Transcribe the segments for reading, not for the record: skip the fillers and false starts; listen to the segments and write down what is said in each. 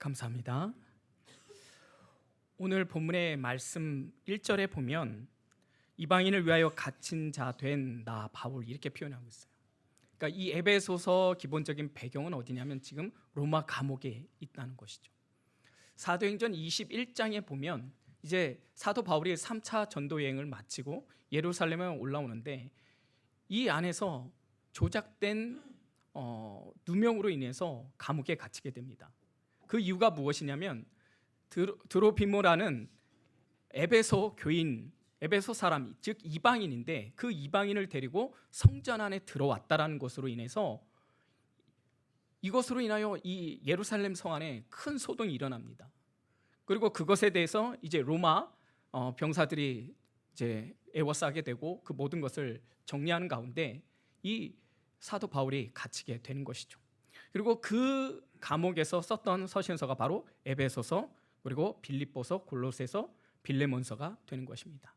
감사합니다. 오늘 본문의 말씀 1절에 보면 이방인을 위하여 갇힌 자 된 나 바울 이렇게 표현하고 있어요. 그러니까 이 에베소서 기본적인 배경은 어디냐면 지금 로마 감옥에 있다는 것이죠. 사도행전 21장에 보면 이제 사도 바울이 3차 전도 여행을 마치고 예루살렘에 올라오는데 이 안에서 조작된 누명으로 인해서 감옥에 갇히게 됩니다. 그 이유가 무엇이냐면 드로피모라는 에베소 교인, 에베소 사람, 즉 이방인인데 그 이방인을 데리고 성전 안에 들어왔다라는 것으로 인해서 이것으로 인하여 이 예루살렘 성 안에 큰 소동이 일어납니다. 그리고 그것에 대해서 이제 로마 병사들이 이제 에워싸게 되고 그 모든 것을 정리하는 가운데 이 사도 바울이 갇히게 되는 것이죠. 그리고 그 감옥에서 썼던 서신서가 바로 에베소서, 그리고 빌립보서, 골로새서, 빌레몬서가 되는 것입니다.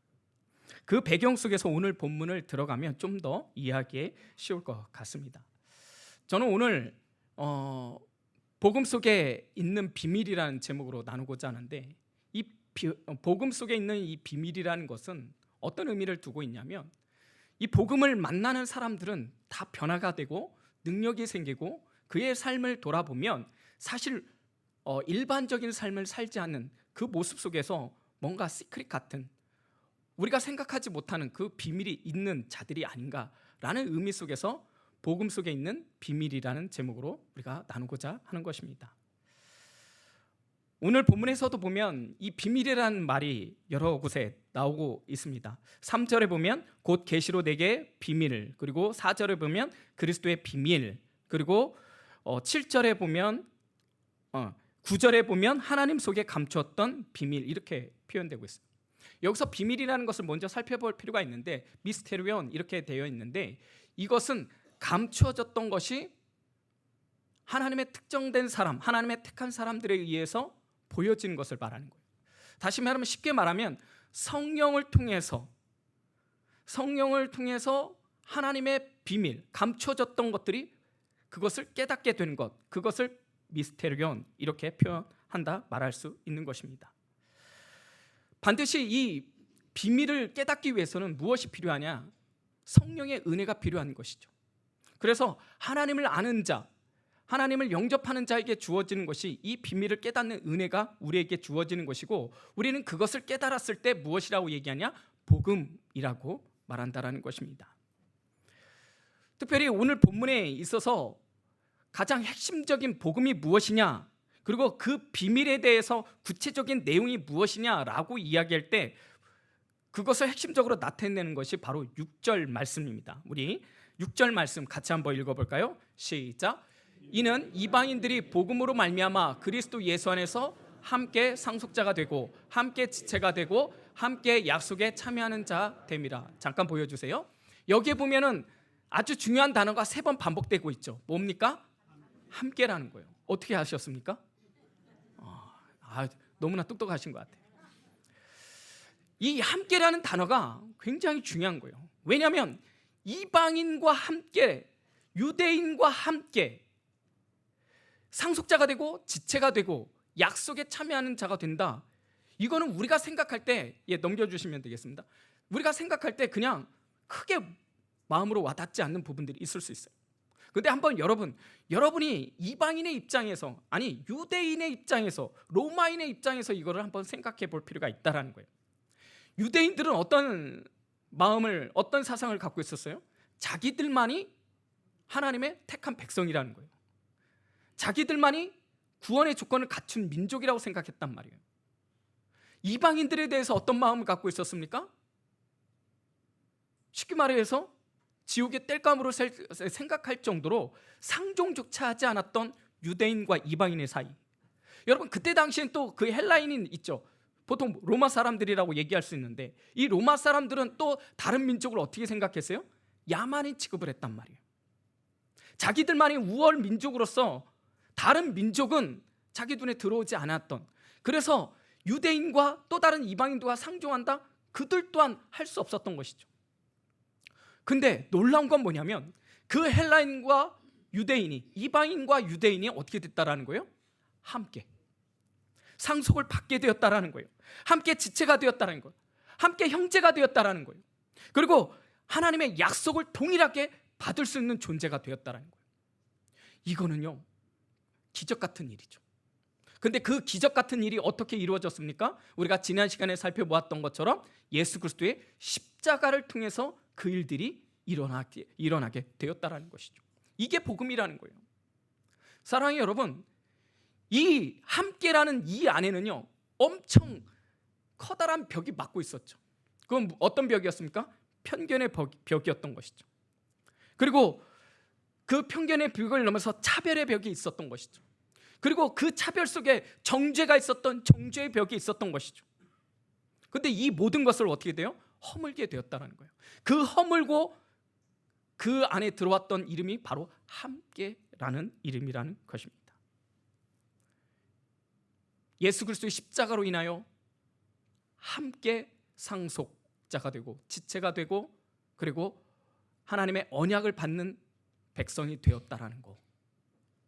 그 배경 속에서 오늘 본문을 들어가면 좀 더 이해하기 쉬울 것 같습니다. 저는 오늘 복음 속에 있는 비밀이라는 제목으로 나누고자 하는데 이 복음 속에 있는 이 비밀이라는 것은 어떤 의미를 두고 있냐면 이 복음을 만나는 사람들은 다 변화가 되고 능력이 생기고 그의 삶을 돌아보면 사실 일반적인 삶을 살지 않는 그 모습 속에서 뭔가 시크릿 같은 우리가 생각하지 못하는 그 비밀이 있는 자들이 아닌가라는 의미 속에서 복음 속에 있는 비밀이라는 제목으로 우리가 나누고자 하는 것입니다. 오늘 본문에서도 보면 이 비밀이라는 말이 여러 곳에 나오고 있습니다. 3절에 보면 곧 계시로 내게 비밀, 그리고 4절에 보면 그리스도의 비밀, 그리고 7절에 보면 9절에 보면 하나님 속에 감추었던 비밀, 이렇게 표현되고 있습니다. 여기서 비밀이라는 것을 먼저 살펴볼 필요가 있는데 미스테리온 이렇게 되어 있는데 이것은 감추어졌던 것이 하나님의 특정된 사람, 하나님의 택한 사람들에 의해서 보여진 것을 말하는 거예요. 다시 말하면, 쉽게 말하면 성령을 통해서 하나님의 비밀, 감춰졌던 것들이 그것을 깨닫게 되는 것, 그것을 미스테리온 이렇게 표현한다, 말할 수 있는 것입니다. 반드시 이 비밀을 깨닫기 위해서는 무엇이 필요하냐? 성령의 은혜가 필요한 것이죠. 그래서 하나님을 아는 자, 하나님을 영접하는 자에게 주어지는 것이 이 비밀을 깨닫는 은혜가 우리에게 주어지는 것이고 우리는 그것을 깨달았을 때 무엇이라고 얘기하냐? 복음이라고 말한다라는 것입니다. 특별히 오늘 본문에 있어서 가장 핵심적인 복음이 무엇이냐, 그리고 그 비밀에 대해서 구체적인 내용이 무엇이냐라고 이야기할 때 그것을 핵심적으로 나타내는 것이 바로 6절 말씀입니다. 우리 6절 말씀 같이 한번 읽어볼까요? 시작. 이는 이방인들이 복음으로 말미암아 그리스도 예수 안에서 함께 상속자가 되고 함께 지체가 되고 함께 약속에 참여하는 자 됨이라. 잠깐 보여주세요. 여기에 보면은 아주 중요한 단어가 3번 반복되고 있죠. 뭡니까? 함께라는 거예요. 어떻게 하셨습니까? 너무나 똑똑하신 것 같아요. 이 함께라는 단어가 굉장히 중요한 거예요. 왜냐하면 이방인과 함께, 유대인과 함께 상속자가 되고 지체가 되고 약속에 참여하는 자가 된다. 이거는 우리가 생각할 때 넘겨주시면 되겠습니다. 우리가 생각할 때 그냥 크게 마음으로 와닿지 않는 부분들이 있을 수 있어요. 근데 한번 여러분이 이방인의 입장에서, 아니 유대인의 입장에서, 로마인의 입장에서 이거를 한번 생각해 볼 필요가 있다라는 거예요. 유대인들은 어떤 마음을, 어떤 사상을 갖고 있었어요? 자기들만이 하나님의 택한 백성이라는 거예요. 자기들만이 구원의 조건을 갖춘 민족이라고 생각했단 말이에요. 이방인들에 대해서 어떤 마음을 갖고 있었습니까? 쉽게 말해서 지옥의 땔감으로 생각할 정도로 상종조차 하지 않았던 유대인과 이방인의 사이. 여러분, 그때 당시엔 또 그 헬라인이 있죠. 보통 로마 사람들이라고 얘기할 수 있는데 이 로마 사람들은 또 다른 민족을 어떻게 생각했어요? 야만인 취급을 했단 말이에요. 자기들만이 우월 민족으로서 다른 민족은 자기 눈에 들어오지 않았던, 그래서 유대인과 또 다른 이방인과 상종한다? 그들 또한 할 수 없었던 것이죠. 근데 놀라운 건 뭐냐면 그 헬라인과 유대인이, 이방인과 유대인이 어떻게 됐다라는 거예요? 함께. 상속을 받게 되었다라는 거예요. 함께 지체가 되었다는 거예요. 함께 형제가 되었다라는 거예요. 그리고 하나님의 약속을 동일하게 받을 수 있는 존재가 되었다라는 거예요. 이거는요, 기적 같은 일이죠. 근데 그 기적 같은 일이 어떻게 이루어졌습니까? 우리가 지난 시간에 살펴보았던 것처럼 예수 그리스도의 십자가를 통해서 그 일들이 일어나게 되었다라는 것이죠. 이게 복음이라는 거예요. 사랑하는 여러분, 이 함께라는 이 안에는요, 엄청 커다란 벽이 막고 있었죠. 그건 어떤 벽이었습니까? 편견의 벽이었던 것이죠. 그리고 그 편견의 벽을 넘어서 차별의 벽이 있었던 것이죠. 그리고 그 차별 속에 정죄가 있었던 정죄의 벽이 있었던 것이죠. 그런데 이 모든 것을 어떻게 돼요? 허물게 되었다는 거예요. 그 허물고 그 안에 들어왔던 이름이 바로 함께라는 이름이라는 것입니다. 예수 그리스도의 십자가로 인하여 함께 상속자가 되고 지체가 되고 그리고 하나님의 언약을 받는 백성이 되었다라는 거,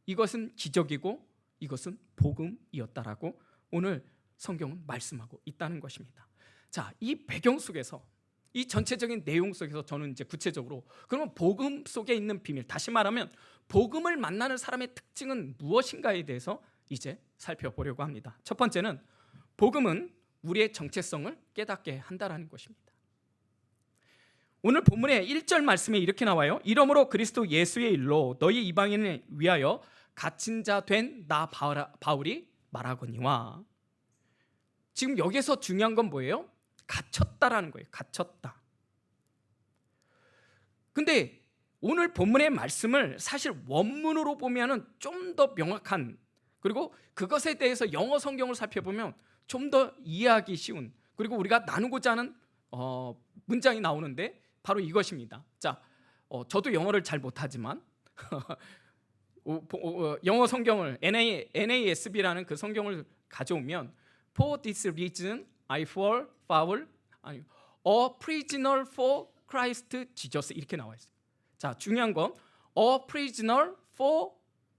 이것은 기적이고 이것은 복음이었다라고 오늘 성경은 말씀하고 있다는 것입니다. 자, 이 배경 속에서, 이 전체적인 내용 속에서 저는 이제 구체적으로 그러면 복음 속에 있는 비밀, 다시 말하면 복음을 만나는 사람의 특징은 무엇인가에 대해서 이제 살펴보려고 합니다. 첫 번째는 복음은 우리의 정체성을 깨닫게 한다라는 것입니다. 오늘 본문의 1절 말씀에 이렇게 나와요. 이러므로 그리스도 예수의 일로 너희 이방인을 위하여 갇힌 자 된 나 바울이 말하거니와. 지금 여기서 중요한 건 뭐예요? 갇혔다라는 거예요. 갇혔다. 근데 오늘 본문의 말씀을 사실 원문으로 보면은 좀 더 명확한, 그리고 그것에 대해서 영어 성경을 살펴보면 좀 더 이해하기 쉬운, 그리고 우리가 나누고자 하는 문장이 나오는데 바로 이것입니다. 자, 저도 영어를 잘 못하지만 영어 성경을 NASB라는 그 성경을 가져오면 For this reason I fall foul, a prisoner for Christ Jesus 이렇게 나와 있어요. 자, 중요한 건 a prisoner for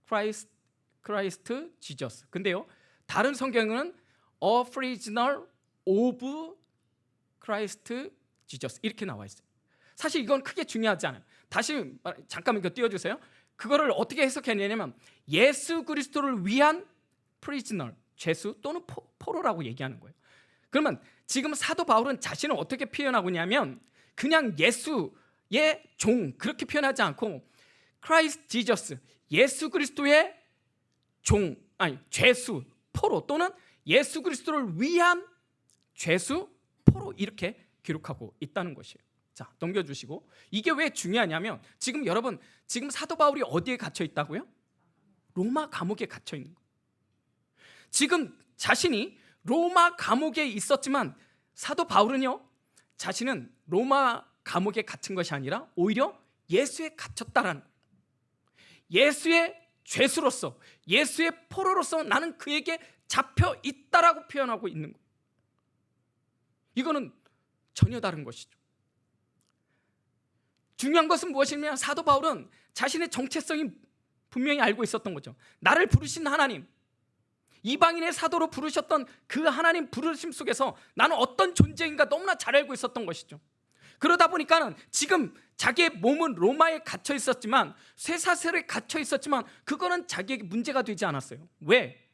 Christ Jesus. 근데요, 다른 성경은 a prisoner of Christ Jesus 이렇게 나와 있어요. 사실 이건 크게 중요하지 않아요. 다시 잠깐 이거 띄워주세요. 그거를 어떻게 해석했냐면 예수 그리스도를 위한 프리즈너, 죄수 또는 포로라고 얘기하는 거예요. 그러면 지금 사도 바울은 자신을 어떻게 표현하고 있냐면 그냥 예수의 종 그렇게 표현하지 않고 크라이스트 지저스, 예수 그리스도의 종, 아니 죄수, 포로 또는 예수 그리스도를 위한 죄수, 포로 이렇게 기록하고 있다는 것이에요. 자, 넘겨주시고, 이게 왜 중요하냐면 지금 여러분, 지금 사도 바울이 어디에 갇혀 있다고요? 로마 감옥에 갇혀 있는 거예요. 지금 자신이 로마 감옥에 있었지만 사도 바울은요, 자신은 로마 감옥에 갇힌 것이 아니라 오히려 예수에 갇혔다라는 거예요. 예수의 죄수로서, 예수의 포로로서 나는 그에게 잡혀 있다라고 표현하고 있는 거예요. 이거는 전혀 다른 것이죠. 중요한 것은 무엇이냐면 사도 바울은 자신의 정체성이 분명히 알고 있었던 거죠. 나를 부르신 하나님, 이방인의 사도로 부르셨던 그 하나님 부르심 속에서 나는 어떤 존재인가 너무나 잘 알고 있었던 것이죠. 그러다 보니까는 지금 자기의 몸은 로마에 갇혀 있었지만, 쇠사슬에 갇혀 있었지만 그거는 자기에게 문제가 되지 않았어요. 왜?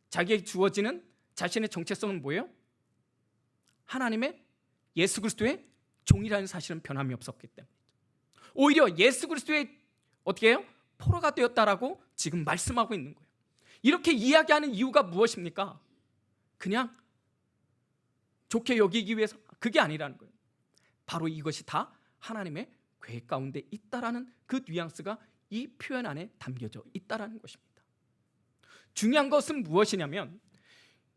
자기에게 주어지는 자신의 정체성은 뭐예요? 하나님의 예수 그리스도의 종이라는 사실은 변함이 없었기 때문에 오히려 예수 그리스도의 어떻게 해요? 포로가 되었다라고 지금 말씀하고 있는 거예요. 이렇게 이야기하는 이유가 무엇입니까? 그냥 좋게 여기기 위해서? 그게 아니라는 거예요. 바로 이것이 다 하나님의 계획 가운데 있다라는 그 뉘앙스가 이 표현 안에 담겨져 있다라는 것입니다. 중요한 것은 무엇이냐면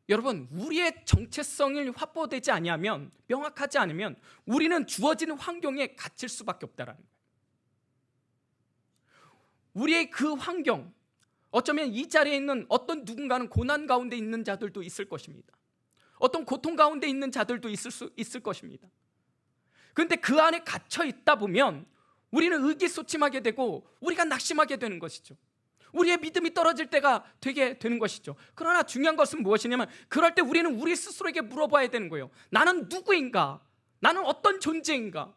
여러분, 우리의 정체성이 확보되지 아니하면, 명확하지 않으면 우리는 주어지는 환경에 갇힐 수밖에 없다라는 거예요. 우리의 그 환경, 어쩌면 이 자리에 있는 어떤 누군가는 고난 가운데 있는 자들도 있을 것입니다. 어떤 고통 가운데 있는 자들도 있을 것입니다. 그런데 그 안에 갇혀 있다 보면 우리는 의기소침하게 되고 우리가 낙심하게 되는 것이죠. 우리의 믿음이 떨어질 때가 되게 되는 것이죠. 그러나 중요한 것은 무엇이냐면 그럴 때 우리는 우리 스스로에게 물어봐야 되는 거예요. 나는 누구인가? 나는 어떤 존재인가?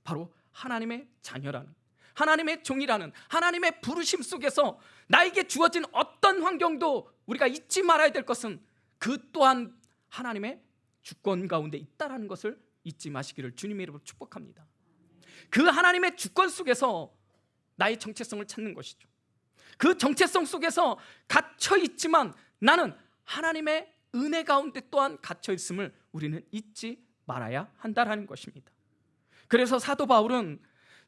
바로 하나님의 자녀라는, 하나님의 종이라는 하나님의 부르심 속에서 나에게 주어진 어떤 환경도 우리가 잊지 말아야 될 것은 그 또한 하나님의 주권 가운데 있다는 것을 잊지 마시기를 주님의 이름으로 축복합니다. 그 하나님의 주권 속에서 나의 정체성을 찾는 것이죠. 그 정체성 속에서 갇혀 있지만 나는 하나님의 은혜 가운데 또한 갇혀 있음을 우리는 잊지 말아야 한다는 것입니다. 그래서 사도 바울은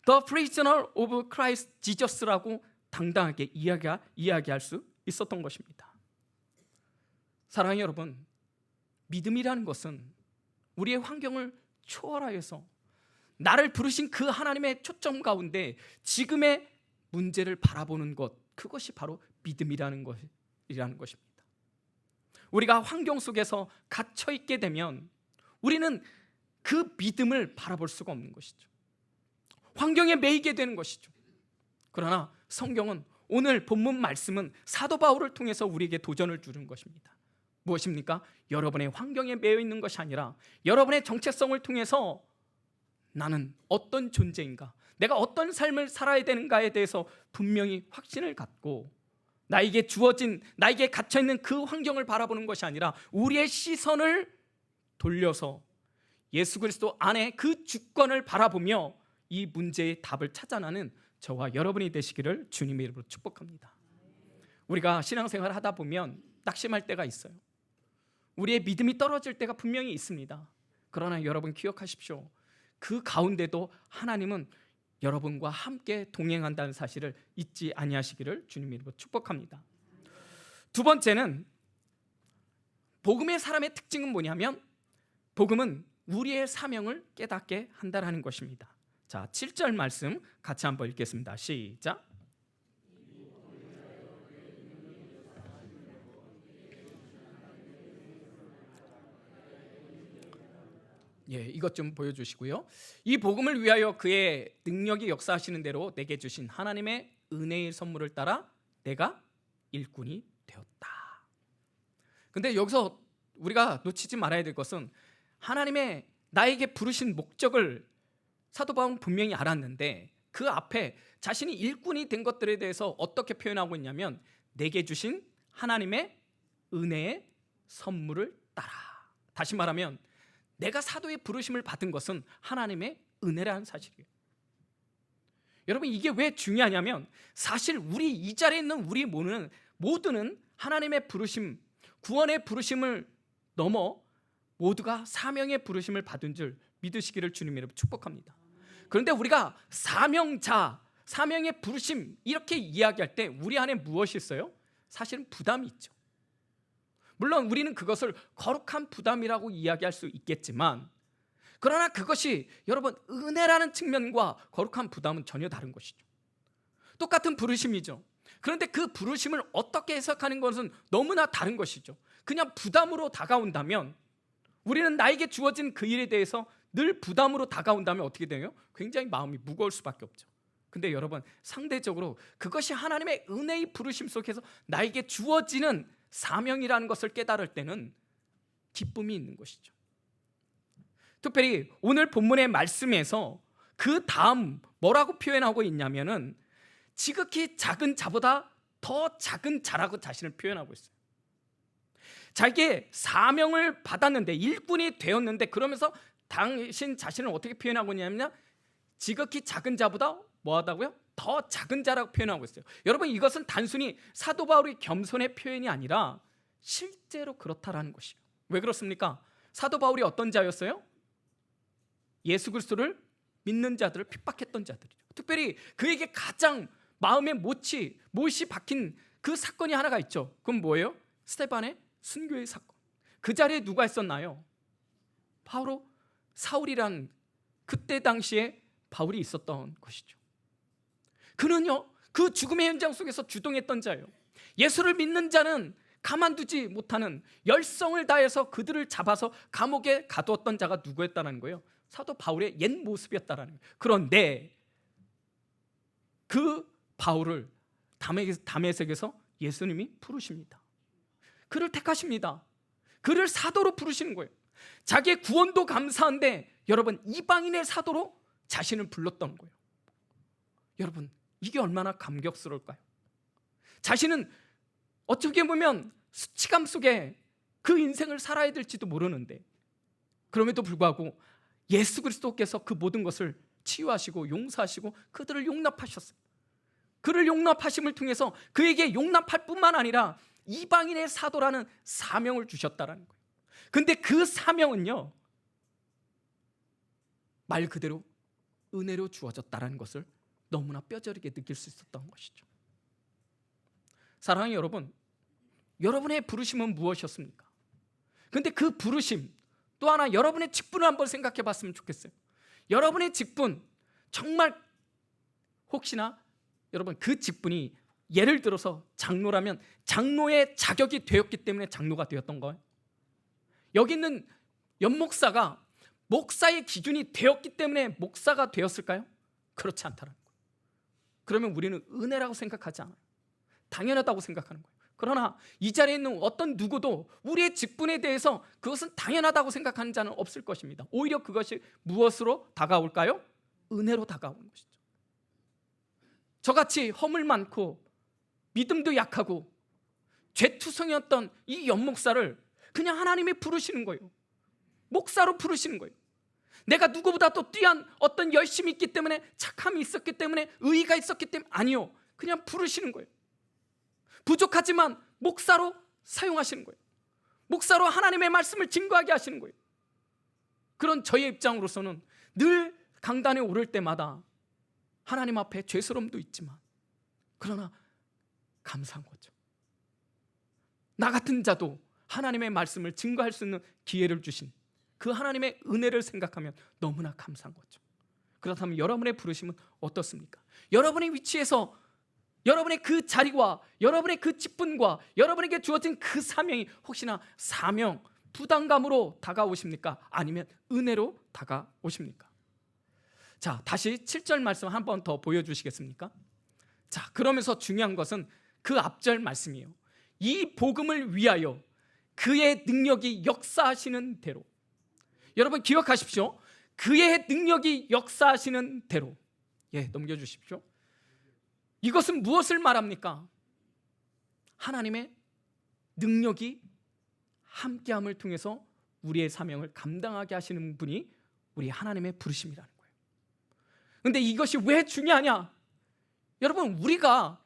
The prisoner of Christ Jesus라고 당당하게 이야기할 수 있었던 것입니다. 사랑하는 여러분, 믿음이라는 것은 우리의 환경을 초월하여서 나를 부르신 그 하나님의 초점 가운데 지금의 문제를 바라보는 것, 그것이 바로 믿음이라는 것입니다. 우리가 환경 속에서 갇혀 있게 되면 우리는 그 믿음을 바라볼 수가 없는 것이죠. 환경에 매이게 되는 것이죠. 그러나 성경은 오늘 본문 말씀은 사도 바울을 통해서 우리에게 도전을 주는 것입니다. 무엇입니까? 여러분의 환경에 매여 있는 것이 아니라 여러분의 정체성을 통해서 나는 어떤 존재인가, 내가 어떤 삶을 살아야 되는가에 대해서 분명히 확신을 갖고 나에게 주어진, 나에게 갇혀있는 그 환경을 바라보는 것이 아니라 우리의 시선을 돌려서 예수 그리스도 안에 그 주권을 바라보며 이 문제의 답을 찾아내는 저와 여러분이 되시기를 주님의 이름으로 축복합니다. 우리가 신앙생활을 하다 보면 낙심할 때가 있어요. 우리의 믿음이 떨어질 때가 분명히 있습니다. 그러나 여러분 기억하십시오. 그 가운데도 하나님은 여러분과 함께 동행한다는 사실을 잊지 아니하시기를 주님의 이름으로 축복합니다. 두 번째는 복음의 사람의 특징은 뭐냐면 복음은 우리의 사명을 깨닫게 한다는 것입니다. 자, 7절 말씀 같이 한번 읽겠습니다. 시작. 이것 좀 보여주시고요. 이 복음을 위하여 그의 능력이 역사하시는 대로 내게 주신 하나님의 은혜의 선물을 따라 내가 일꾼이 되었다. 근데 여기서 우리가 놓치지 말아야 될 것은 하나님의 나에게 부르신 목적을 사도 바울은 분명히 알았는데 그 앞에 자신이 일꾼이 된 것들에 대해서 어떻게 표현하고 있냐면 내게 주신 하나님의 은혜의 선물을 따라. 다시 말하면 내가 사도의 부르심을 받은 것은 하나님의 은혜라는 사실이에요. 여러분, 이게 왜 중요하냐면 사실 우리 이 자리에 있는 우리 모두는 하나님의 부르심, 구원의 부르심을 넘어 모두가 사명의 부르심을 받은 줄 믿으시기를 주님의 이름으로 축복합니다. 그런데 우리가 사명자, 사명의 부르심 이렇게 이야기할 때 우리 안에 무엇이 있어요? 사실은 부담이 있죠. 물론 우리는 그것을 거룩한 부담이라고 이야기할 수 있겠지만 그러나 그것이 여러분 은혜라는 측면과 거룩한 부담은 전혀 다른 것이죠. 똑같은 부르심이죠. 그런데 그 부르심을 어떻게 해석하는 것은 너무나 다른 것이죠. 그냥 부담으로 다가온다면 우리는 나에게 주어진 그 일에 대해서 늘 부담으로 다가온다면 어떻게 돼요? 굉장히 마음이 무거울 수밖에 없죠. 근데 여러분 상대적으로 그것이 하나님의 은혜의 부르심 속에서 나에게 주어지는 사명이라는 것을 깨달을 때는 기쁨이 있는 것이죠. 특별히 오늘 본문의 말씀에서 그 다음 뭐라고 표현하고 있냐면은 지극히 작은 자보다 더 작은 자라고 자신을 표현하고 있어요. 자기의 사명을 받았는데 일꾼이 되었는데 그러면서 당신 자신을 어떻게 표현하고 있냐면 지극히 작은 자보다 뭐하다고요? 더 작은 자라고 표현하고 있어요. 여러분 이것은 단순히 사도 바울의 겸손의 표현이 아니라 실제로 그렇다라는 것이에요. 왜 그렇습니까? 사도 바울이 어떤 자였어요? 예수 그리스도를 믿는 자들을 핍박했던 자들이죠. 특별히 그에게 가장 마음에 못이 박힌 그 사건이 하나가 있죠. 그건 뭐예요? 스데반의 순교의 사건. 그 자리에 누가 있었나요? 바로 사울이란 그때 당시에 바울이 있었던 것이죠. 그는요 그 죽음의 현장 속에서 주동했던 자예요. 예수를 믿는 자는 가만두지 못하는 열성을 다해서 그들을 잡아서 감옥에 가두었던 자가 누구였다는 거예요? 사도 바울의 옛 모습이었다는 거예요. 그런데 그 바울을 다메섹에서 예수님이 부르십니다. 그를 택하십니다. 그를 사도로 부르시는 거예요. 자기의 구원도 감사한데 여러분, 이방인의 사도로 자신을 불렀던 거예요. 여러분, 이게 얼마나 감격스러울까요? 자신은 어떻게 보면 수치감 속에 그 인생을 살아야 될지도 모르는데, 그럼에도 불구하고 예수 그리스도께서 그 모든 것을 치유하시고 용서하시고 그들을 용납하셨어요. 그를 용납하심을 통해서 그에게 용납할 뿐만 아니라 이방인의 사도라는 사명을 주셨다라는 거예요. 근데 그 사명은요, 말 그대로 은혜로 주어졌다라는 것을 너무나 뼈저리게 느낄 수 있었던 것이죠. 사랑하는 여러분, 여러분의 부르심은 무엇이었습니까? 근데 그 부르심, 또 하나 여러분의 직분을 한번 생각해 봤으면 좋겠어요. 여러분의 직분, 정말 혹시나 여러분 그 직분이 예를 들어서 장로라면 장로의 자격이 되었기 때문에 장로가 되었던 거예요? 여기 있는 연목사가 목사의 기준이 되었기 때문에 목사가 되었을까요? 그렇지 않다는 거예요. 그러면 우리는 은혜라고 생각하지 않아요. 당연하다고 생각하는 거예요. 그러나 이 자리에 있는 어떤 누구도 우리의 직분에 대해서 그것은 당연하다고 생각하는 자는 없을 것입니다. 오히려 그것이 무엇으로 다가올까요? 은혜로 다가오는 것이죠. 저같이 허물 많고 믿음도 약하고 죄투성이었던 이 연목사를 그냥 하나님이 부르시는 거예요. 목사로 부르시는 거예요. 내가 누구보다 또 뛰어난 어떤 열심이 있기 때문에, 착함이 있었기 때문에, 의의가 있었기 때문에, 아니요, 그냥 부르시는 거예요. 부족하지만 목사로 사용하시는 거예요. 목사로 하나님의 말씀을 증거하게 하시는 거예요. 그런 저의 입장으로서는 늘 강단에 오를 때마다 하나님 앞에 죄스러움도 있지만, 그러나 감사한 거죠. 나 같은 자도 하나님의 말씀을 증거할 수 있는 기회를 주신 그 하나님의 은혜를 생각하면 너무나 감사한 거죠. 그렇다면 여러분의 부르심은 어떻습니까? 여러분의 위치에서 여러분의 그 자리와 여러분의 그 직분과 여러분에게 주어진 그 사명이 혹시나 사명, 부담감으로 다가오십니까? 아니면 은혜로 다가오십니까? 자, 다시 7절 말씀 한 번 더 보여주시겠습니까? 자, 그러면서 중요한 것은 그 앞절 말씀이에요. 이 복음을 위하여 그의 능력이 역사하시는 대로. 여러분 기억하십시오. 그의 능력이 역사하시는 대로. 넘겨주십시오. 이것은 무엇을 말합니까? 하나님의 능력이 함께함을 통해서 우리의 사명을 감당하게 하시는 분이 우리 하나님의 부르심이라는 거예요. 그런데 이것이 왜 중요하냐? 여러분, 우리가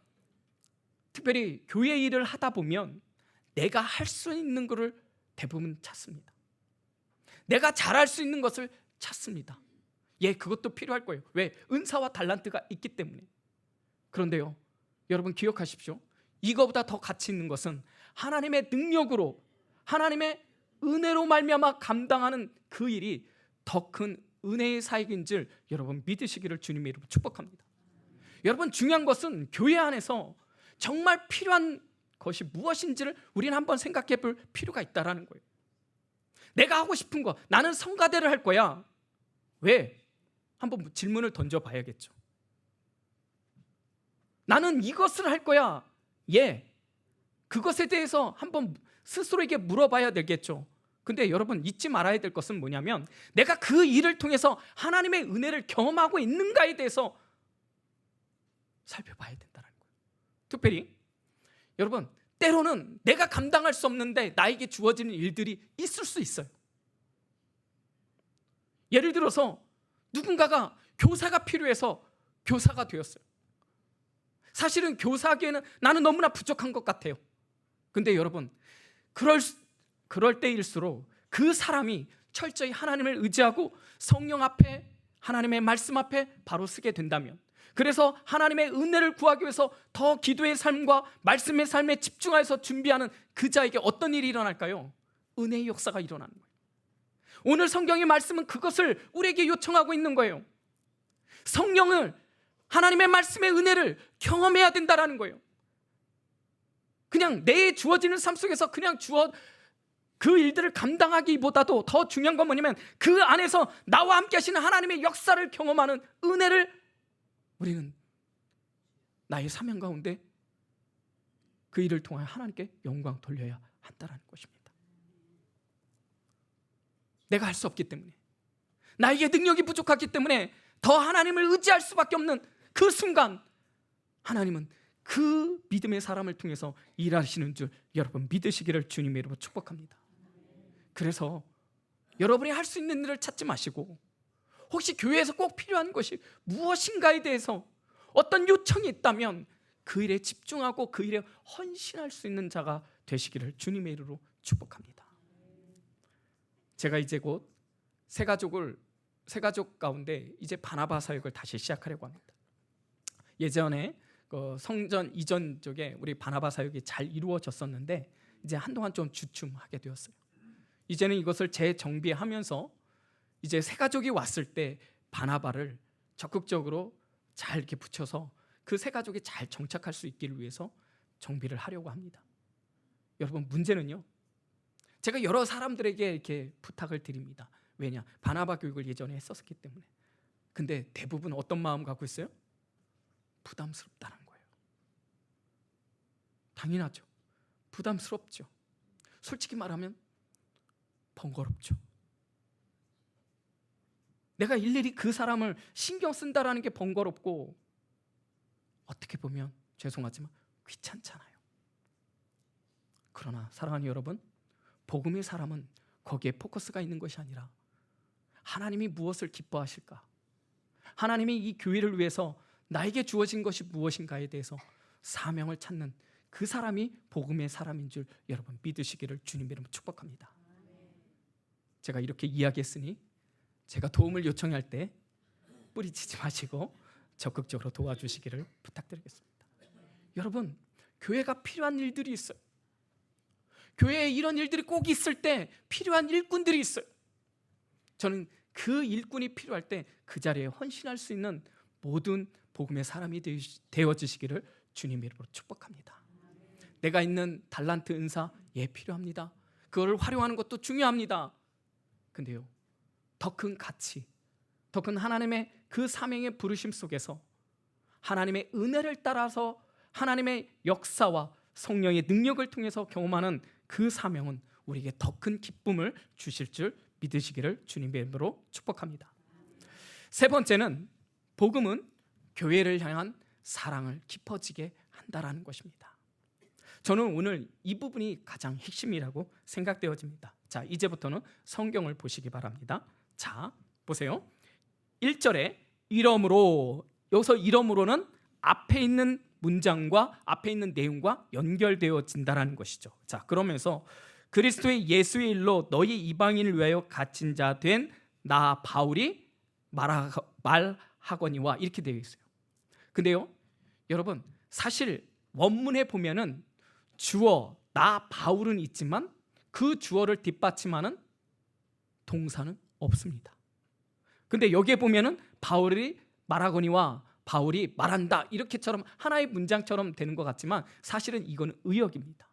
특별히 교회 일을 하다 보면 내가 할 수 있는 것을 대부분 찾습니다. 내가 잘할 수 있는 것을 찾습니다. 그것도 필요할 거예요. 왜? 은사와 달란트가 있기 때문에. 그런데요, 여러분 기억하십시오. 이거보다 더 가치 있는 것은 하나님의 능력으로, 하나님의 은혜로 말미암아 감당하는 그 일이 더 큰 은혜의 사역인 줄 여러분 믿으시기를 주님의 이름으로 축복합니다. 여러분, 중요한 것은 교회 안에서 정말 필요한 것이 무엇인지를 우리는 한번 생각해 볼 필요가 있다는 거예요. 내가 하고 싶은 거, 나는 성가대를 할 거야. 왜? 한번 질문을 던져봐야겠죠. 나는 이것을 할 거야. 그것에 대해서 한번 스스로에게 물어봐야 되겠죠. 근데 여러분 잊지 말아야 될 것은 뭐냐면, 내가 그 일을 통해서 하나님의 은혜를 경험하고 있는가에 대해서 살펴봐야 된다는 거예요. 특별히 여러분, 때로는 내가 감당할 수 없는데 나에게 주어지는 일들이 있을 수 있어요. 예를 들어서 누군가가 교사가 필요해서 교사가 되었어요. 사실은 교사하기에는 나는 너무나 부족한 것 같아요. 근데 여러분, 그럴 때일수록 그 사람이 철저히 하나님을 의지하고 성령 앞에, 하나님의 말씀 앞에 바로 서게 된다면, 그래서 하나님의 은혜를 구하기 위해서 더 기도의 삶과 말씀의 삶에 집중해서 준비하는 그 자에게 어떤 일이 일어날까요? 은혜의 역사가 일어나는 거예요. 오늘 성경의 말씀은 그것을 우리에게 요청하고 있는 거예요. 성령을, 하나님의 말씀의 은혜를 경험해야 된다는 거예요. 그냥 내 주어지는 삶 속에서 그냥 그 일들을 감당하기보다도 더 중요한 건 뭐냐면, 그 안에서 나와 함께 하시는 하나님의 역사를 경험하는 은혜를 우리는 나의 사명 가운데 그 일을 통하여 하나님께 영광 돌려야 한다는 것입니다. 내가 할 수 없기 때문에, 나에게 능력이 부족하기 때문에 더 하나님을 의지할 수밖에 없는 그 순간, 하나님은 그 믿음의 사람을 통해서 일하시는 줄 여러분 믿으시기를 주님의 이름으로 축복합니다. 그래서 여러분이 할 수 있는 일을 찾지 마시고, 혹시 교회에서 꼭 필요한 것이 무엇인가에 대해서 어떤 요청이 있다면 그 일에 집중하고 그 일에 헌신할 수 있는 자가 되시기를 주님의 이름으로 축복합니다. 제가 이제 곧 새 가족 가운데 이제 바나바 사역을 다시 시작하려고 합니다. 예전에 그 성전 이전 쪽에 우리 바나바 사역이 잘 이루어졌었는데 이제 한동안 좀 주춤하게 되었어요. 이제는 이것을 재정비하면서 이제 새 가족이 왔을 때 바나바를 적극적으로 잘 이렇게 붙여서 그 새 가족이 잘 정착할 수 있기를 위해서 정비를 하려고 합니다. 여러분, 문제는요, 제가 여러 사람들에게 이렇게 부탁을 드립니다. 왜냐? 바나바 교육을 예전에 했었기 때문에. 근데 대부분 어떤 마음 갖고 있어요? 부담스럽다는 거예요. 당연하죠. 부담스럽죠. 솔직히 말하면 번거롭죠. 내가 일일이 그 사람을 신경 쓴다라는 게 번거롭고, 어떻게 보면 죄송하지만 귀찮잖아요. 그러나 사랑하는 여러분, 복음의 사람은 거기에 포커스가 있는 것이 아니라 하나님이 무엇을 기뻐하실까, 하나님이 이 교회를 위해서 나에게 주어진 것이 무엇인가에 대해서 사명을 찾는 그 사람이 복음의 사람인 줄 여러분 믿으시기를 주님의 이름으로 축복합니다. 제가 이렇게 이야기했으니 제가 도움을 요청할 때 뿌리치지 마시고 적극적으로 도와주시기를 부탁드리겠습니다. 여러분, 교회가 필요한 일들이 있어요. 교회에 이런 일들이 꼭 있을 때 필요한 일꾼들이 있어요. 저는 그 일꾼이 필요할 때 그 자리에 헌신할 수 있는 모든 복음의 사람이 되어지시기를 주님의 이름으로 축복합니다. 내가 있는 달란트 은사 필요합니다. 그거를 활용하는 것도 중요합니다. 근데요, 더 큰 가치, 더 큰 하나님의 그 사명의 부르심 속에서 하나님의 은혜를 따라서 하나님의 역사와 성령의 능력을 통해서 경험하는 그 사명은 우리에게 더 큰 기쁨을 주실 줄 믿으시기를 주님의 이름으로 축복합니다. 세 번째는, 복음은 교회를 향한 사랑을 깊어지게 한다라는 것입니다. 저는 오늘 이 부분이 가장 핵심이라고 생각되어집니다. 자, 이제부터는 성경을 보시기 바랍니다. 자, 보세요. 1절에 이러므로, 여기서 이러므로는 앞에 있는 문장과 앞에 있는 내용과 연결되어진다라는 것이죠. 자, 그러면서 그리스도의 예수의 일로 너희 이방인을 위하여 갇힌 자 된 나 바울이 말하거니와, 이렇게 되어 있어요. 근데요, 여러분, 사실 원문에 보면은 주어 나 바울은 있지만 그 주어를 뒷받침하는 동사는 없습니다. 근데 여기에 보면은 바울이 말하거니와 바울이 말한다, 이렇게처럼 하나의 문장처럼 되는 것 같지만 사실은 이거는 의역입니다.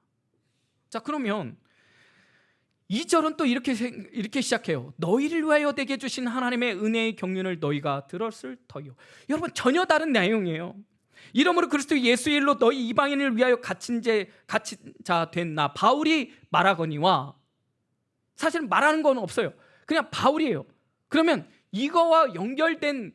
자, 그러면 2절은 또 이렇게 시작해요. 너희를 위하여 되게 주신 하나님의 은혜의 경륜을 너희가 들었을 터요. 여러분, 전혀 다른 내용이에요. 이러므로 그리스도 예수의 일로 너희 이방인을 위하여 갇힌 자 된 나 바울이 말하거니와, 사실 말하는 건 없어요. 그냥 바울이에요. 그러면 이거와 연결된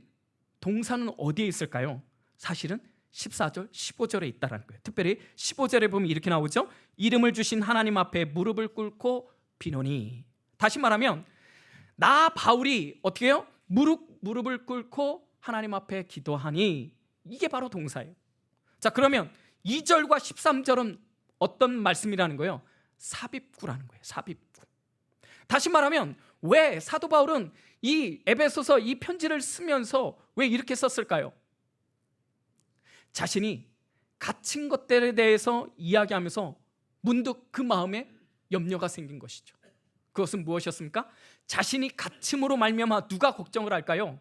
동사는 어디에 있을까요? 사실은 14절, 15절에 있다라는 거예요. 특별히 15절에 보면 이렇게 나오죠. 이름을 주신 하나님 앞에 무릎을 꿇고 비노니. 다시 말하면 나 바울이 어떻게 해요? 무릎을 꿇고 하나님 앞에 기도하니, 이게 바로 동사예요. 자, 그러면 2절과 13절은 어떤 말씀이라는 거예요? 삽입구라는 거예요. 삽입구. 다시 말하면 왜 사도 바울은 이 에베소서 이 편지를 쓰면서 왜 이렇게 썼을까요? 자신이 갇힌 것들에 대해서 이야기하면서 문득 그 마음에 염려가 생긴 것이죠. 그것은 무엇이었습니까? 자신이 갇힘으로 말미암아 누가 걱정을 할까요?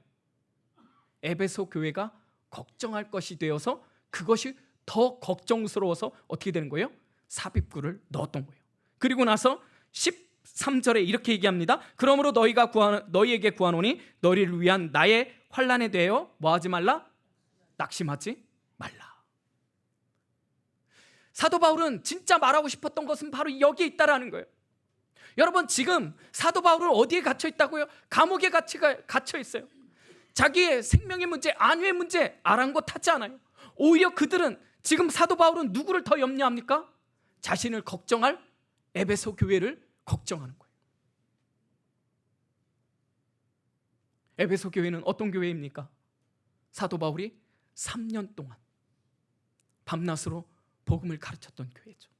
에베소 교회가 걱정할 것이 되어서 그것이 더 걱정스러워서 어떻게 되는 거예요? 삽입구를 넣었던 거예요. 그리고 나서 13절에 이렇게 얘기합니다. 그러므로 너희에게 구하노니 너희를 위한 나의 환난에 대하여 뭐하지 말라? 낙심하지 말라. 사도 바울은 진짜 말하고 싶었던 것은 바로 여기에 있다라는 거예요. 여러분, 지금 사도 바울은 어디에 갇혀 있다고요? 감옥에 갇혀 있어요. 자기의 생명의 문제, 안위의 문제 아랑곳하지 않아요. 오히려 그들은, 지금 사도 바울은 누구를 더 염려합니까? 자신을 걱정할 에베소 교회를 걱정하는 거예요. 에베소 교회는 어떤 교회입니까? 사도 바울이 3년 동안 밤낮으로 복음을 가르쳤던 교회죠.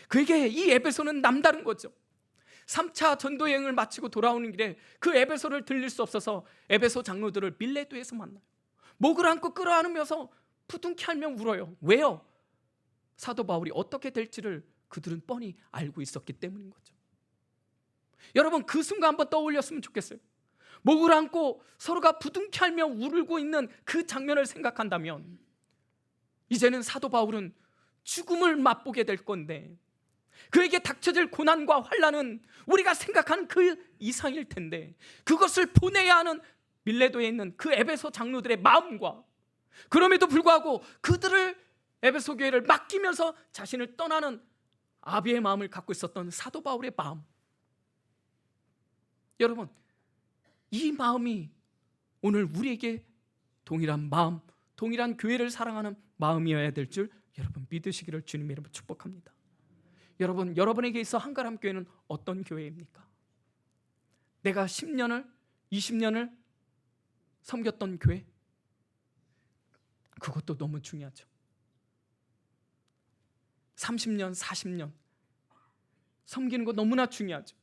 그에게 이 에베소는 남다른 거죠. 3차 전도 여행을 마치고 돌아오는 길에 그 에베소를 들릴 수 없어서 에베소 장로들을 밀레도에서 만나요. 목을 안고 끌어안으면서 부둥켜 알며 울어요. 왜요? 사도 바울이 어떻게 될지를 그들은 뻔히 알고 있었기 때문인 거죠. 여러분, 그 순간 한번 떠올렸으면 좋겠어요. 목을 안고 서로가 부둥켜 알며 울고 있는 그 장면을 생각한다면 이제는 사도 바울은 죽음을 맛보게 될 건데, 그에게 닥쳐질 고난과 환난은 우리가 생각하는 그 이상일 텐데, 그것을 보내야 하는 밀레도에 있는 그 에베소 장로들의 마음과, 그럼에도 불구하고 그들을 에베소 교회를 맡기면서 자신을 떠나는 아비의 마음을 갖고 있었던 사도 바울의 마음, 여러분, 이 마음이 오늘 우리에게 동일한 마음, 동일한 교회를 사랑하는 마음이어야 될 줄 여러분 믿으시기를 주님의 이름으로 축복합니다. 여러분, 여러분에게 있어 한가람 교회는 어떤 교회입니까? 내가 10년을 20년을 섬겼던 교회, 그것도 너무 중요하죠. 30년 40년 섬기는 거 너무나 중요하죠.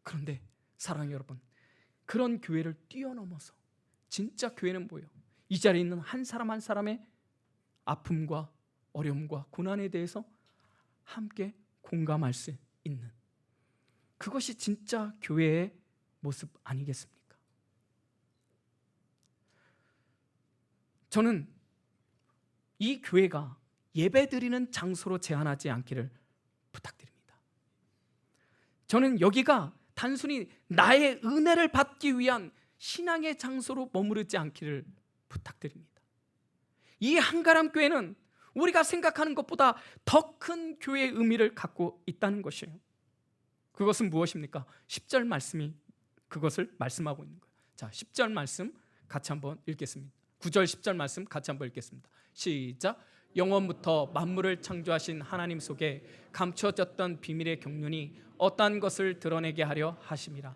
그런데 사랑하는 여러분, 그런 교회를 뛰어넘어서 진짜 교회는 뭐예요? 이 자리에 있는 한 사람 한 사람의 아픔과 어려움과 고난에 대해서 함께 공감할 수 있는, 그것이 진짜 교회의 모습 아니겠습니까? 저는 이 교회가 예배드리는 장소로 제한하지 않기를 부탁드립니다. 저는 여기가 단순히 나의 은혜를 받기 위한 신앙의 장소로 머무르지 않기를 부탁드립니다. 이 한가람 교회는 우리가 생각하는 것보다 더 큰 교회의 의미를 갖고 있다는 것이에요. 그것은 무엇입니까? 10절 말씀이 그것을 말씀하고 있는 거예요. 자, 10절 말씀 같이 한번 읽겠습니다. 9절 10절 말씀 같이 한번 읽겠습니다. 시작. 영원부터 만물을 창조하신 하나님 속에 감추어졌던 비밀의 경륜이 어떠한 것을 드러내게 하려 하심이라.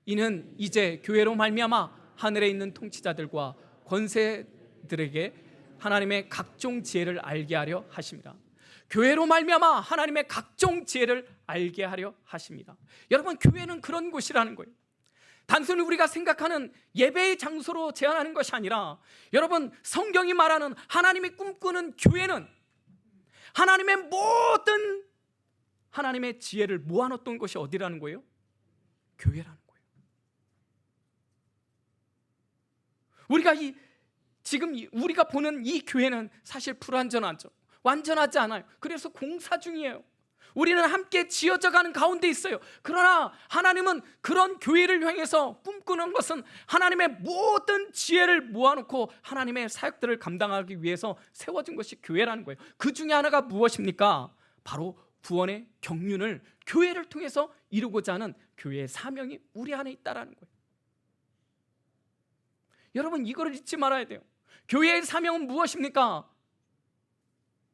이는 이제 교회로 말미암아 하늘에 있는 통치자들과 권세들에게 하나님의 각종 지혜를 알게 하려 하심이라. 교회로 말미암아 하나님의 각종 지혜를 알게 하려 하십니다. 여러분, 교회는 그런 곳이라는 거예요. 단순히 우리가 생각하는 예배의 장소로 제한하는 것이 아니라, 여러분, 성경이 말하는 하나님이 꿈꾸는 교회는 하나님의 모든 하나님의 지혜를 모아놓던 것이 어디라는 거예요? 교회라는 거예요. 우리가 지금 우리가 보는 이 교회는 사실 불완전하죠. 완전하지 않아요. 그래서 공사 중이에요. 우리는 함께 지어져가는 가운데 있어요. 그러나 하나님은 그런 교회를 향해서 꿈꾸는 것은 하나님의 모든 지혜를 모아놓고 하나님의 사역들을 감당하기 위해서 세워진 것이 교회라는 거예요. 그 중에 하나가 무엇입니까? 바로 구원의 경륜을 교회를 통해서 이루고자 하는 교회의 사명이 우리 안에 있다라는 거예요. 여러분, 이거를 잊지 말아야 돼요. 교회의 사명은 무엇입니까?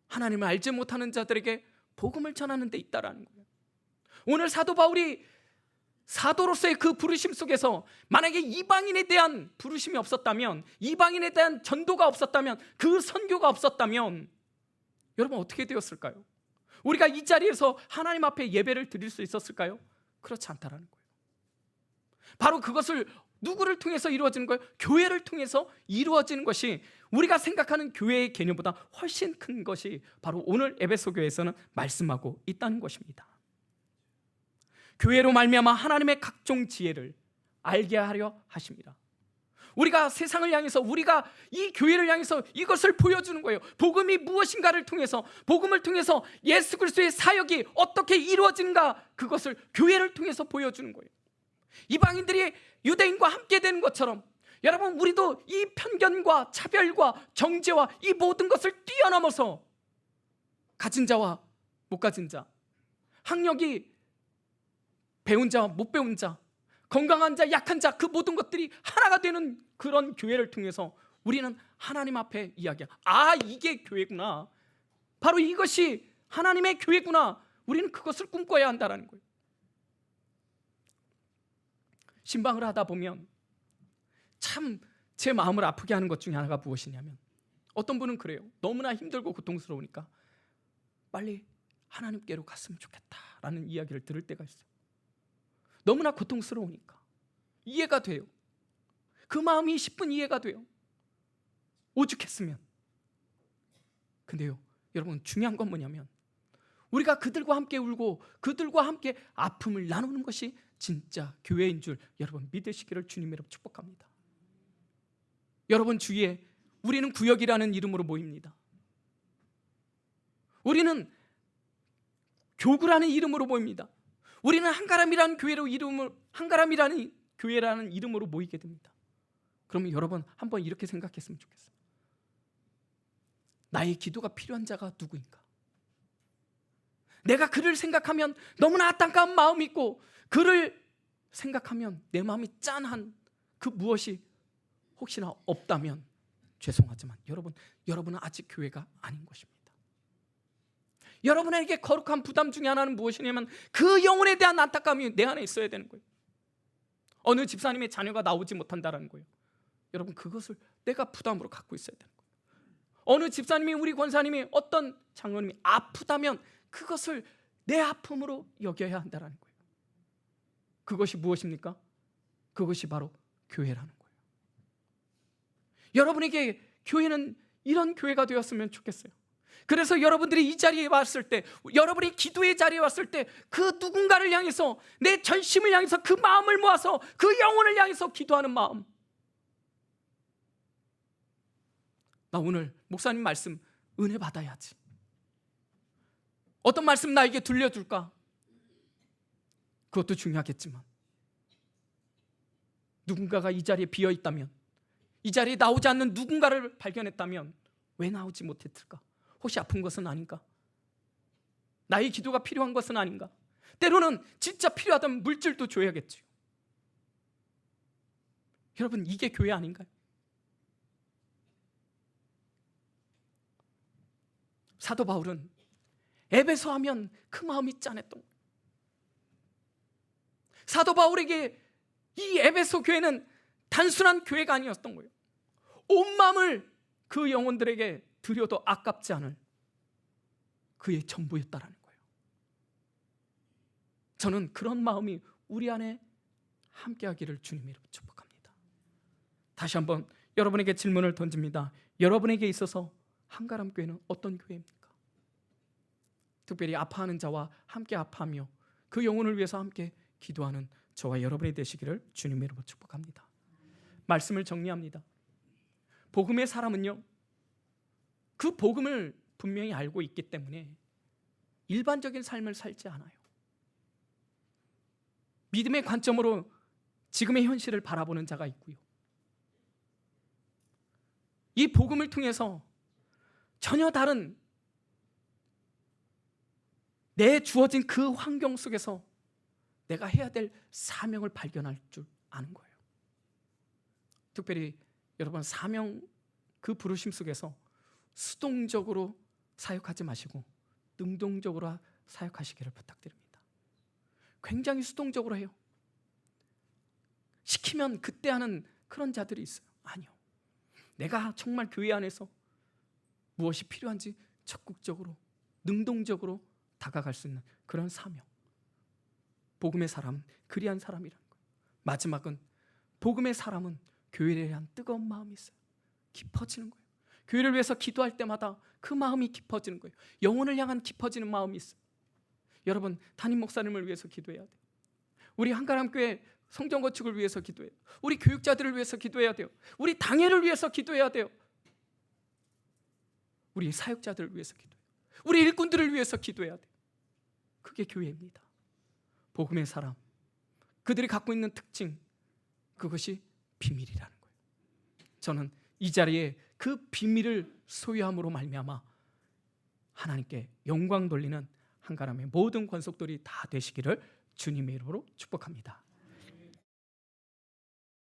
하나님을 알지 못하는 자들에게 복음을 전하는 데 있다라는 거예요. 오늘 사도 바울이 사도로서의 그 부르심 속에서 만약에 이방인에 대한 부르심이 없었다면, 이방인에 대한 전도가 없었다면, 그 선교가 없었다면 여러분 어떻게 되었을까요? 우리가 이 자리에서 하나님 앞에 예배를 드릴 수 있었을까요? 그렇지 않다라는 거예요. 바로 그것을 누구를 통해서 이루어지는 거예요? 교회를 통해서 이루어지는 것이, 우리가 생각하는 교회의 개념보다 훨씬 큰 것이 바로 오늘 에베소 교회에서는 말씀하고 있다는 것입니다. 교회로 말미암아 하나님의 각종 지혜를 알게 하려 하십니다. 우리가 세상을 향해서, 우리가 이 교회를 향해서 이것을 보여주는 거예요. 복음이 무엇인가를 통해서, 복음을 통해서 예수 그리스도의 사역이 어떻게 이루어지는가, 그것을 교회를 통해서 보여주는 거예요. 이방인들이 유대인과 함께 되는 것처럼 여러분, 우리도 이 편견과 차별과 정죄와 이 모든 것을 뛰어넘어서 가진 자와 못 가진 자, 학력이 배운 자와 못 배운 자, 건강한 자, 약한 자, 그 모든 것들이 하나가 되는 그런 교회를 통해서 우리는 하나님 앞에 이야기야. 아, 이게 교회구나. 바로 이것이 하나님의 교회구나. 우리는 그것을 꿈꿔야 한다는 거예요. 신방을 하다 보면 참 제 마음을 아프게 하는 것 중에 하나가 무엇이냐면, 어떤 분은 그래요. 너무나 힘들고 고통스러우니까 빨리 하나님께로 갔으면 좋겠다라는 이야기를 들을 때가 있어요. 너무나 고통스러우니까. 이해가 돼요. 그 마음이 10분 이해가 돼요. 오죽했으면. 근데요, 여러분, 중요한 건 뭐냐면, 우리가 그들과 함께 울고 그들과 함께 아픔을 나누는 것이 진짜 교회인 줄 여러분 믿으시기를 주님으로 축복합니다. 여러분 주위에 우리는 구역이라는 이름으로 모입니다. 우리는 교구라는 이름으로 모입니다. 우리는 한가람이라는 교회라는 이름으로 모이게 됩니다. 그러면 여러분 한번 이렇게 생각했으면 좋겠어요. 나의 기도가 필요한 자가 누구인가? 내가 그를 생각하면 너무나 안타까운 마음이 있고, 그를 생각하면 내 마음이 짠한 그 무엇이 혹시나 없다면 죄송하지만 여러분은 아직 교회가 아닌 것입니다. 여러분에게 거룩한 부담 중에 하나는 무엇이냐면 그 영혼에 대한 안타까움이 내 안에 있어야 되는 거예요. 어느 집사님의 자녀가 나오지 못한다는 거예요. 여러분, 그것을 내가 부담으로 갖고 있어야 되는 거예요. 어느 집사님이, 우리 권사님이, 어떤 장로님이 아프다면 그것을 내 아픔으로 여겨야 한다는 거예요. 그것이 무엇입니까? 그것이 바로 교회라는 거예요. 여러분에게 교회는 이런 교회가 되었으면 좋겠어요. 그래서 여러분들이 이 자리에 왔을 때, 여러분이 기도의 자리에 왔을 때 그 누군가를 향해서, 내 전심을 향해서, 그 마음을 모아서 그 영혼을 향해서 기도하는 마음. 나 오늘 목사님 말씀 은혜 받아야지. 어떤 말씀 나에게 들려줄까? 그것도 중요하겠지만, 누군가가 이 자리에 비어 있다면, 이 자리에 나오지 않는 누군가를 발견했다면 왜 나오지 못했을까? 혹시 아픈 것은 아닌가? 나의 기도가 필요한 것은 아닌가? 때로는 진짜 필요하다면 물질도 줘야겠죠. 여러분, 이게 교회 아닌가요? 사도 바울은 에베소 하면 그 마음이 짠했던 거예요. 사도 바울에게 이 에베소 교회는 단순한 교회가 아니었던 거예요. 온 마음을 그 영혼들에게 드려도 아깝지 않을 그의 전부였다라는 거예요. 저는 그런 마음이 우리 안에 함께하기를 주님으로 축복합니다. 다시 한번 여러분에게 질문을 던집니다. 여러분에게 있어서 한가람 교회는 어떤 교회입니까? 특별히 아파하는 자와 함께 아파하며 그 영혼을 위해서 함께 기도하는 저와 여러분이 되시기를 주님으로 축복합니다. 말씀을 정리합니다. 복음의 사람은요, 그 복음을 분명히 알고 있기 때문에 일반적인 삶을 살지 않아요. 믿음의 관점으로 지금의 현실을 바라보는 자가 있고요, 이 복음을 통해서 전혀 다른 내 주어진 그 환경 속에서 내가 해야 될 사명을 발견할 줄 아는 거예요. 특별히 여러분, 사명 그 부르심 속에서 수동적으로 사역하지 마시고 능동적으로 사역하시기를 부탁드립니다. 굉장히 수동적으로 해요. 시키면 그때 하는 그런 자들이 있어요. 아니요, 내가 정말 교회 안에서 무엇이 필요한지 적극적으로 능동적으로 다가갈 수 있는 그런 사명. 복음의 사람은 그리한 사람이라는 거예요. 마지막은 복음의 사람은 교회에 대한 뜨거운 마음이 있어요. 깊어지는 거예요. 교회를 위해서 기도할 때마다 그 마음이 깊어지는 거예요. 영혼을 향한 깊어지는 마음이 있어요. 여러분, 담임 목사님을 위해서 기도해야 돼요. 우리 한가람교회 성전 건축을 위해서 기도해요. 우리 교육자들을 위해서 기도해야 돼요. 우리 당회를 위해서 기도해야 돼요. 우리 사역자들을 위해서 기도해요. 우리 일꾼들을 위해서 기도해야 돼요. 그게 교회입니다. 복음의 사람, 그들이 갖고 있는 특징, 그것이 비밀이라는 거예요. 저는 이 자리에 그 비밀을 소유함으로 말미암아 하나님께 영광 돌리는 한가람의 모든 권속들이 다 되시기를 주님의 이름으로 축복합니다.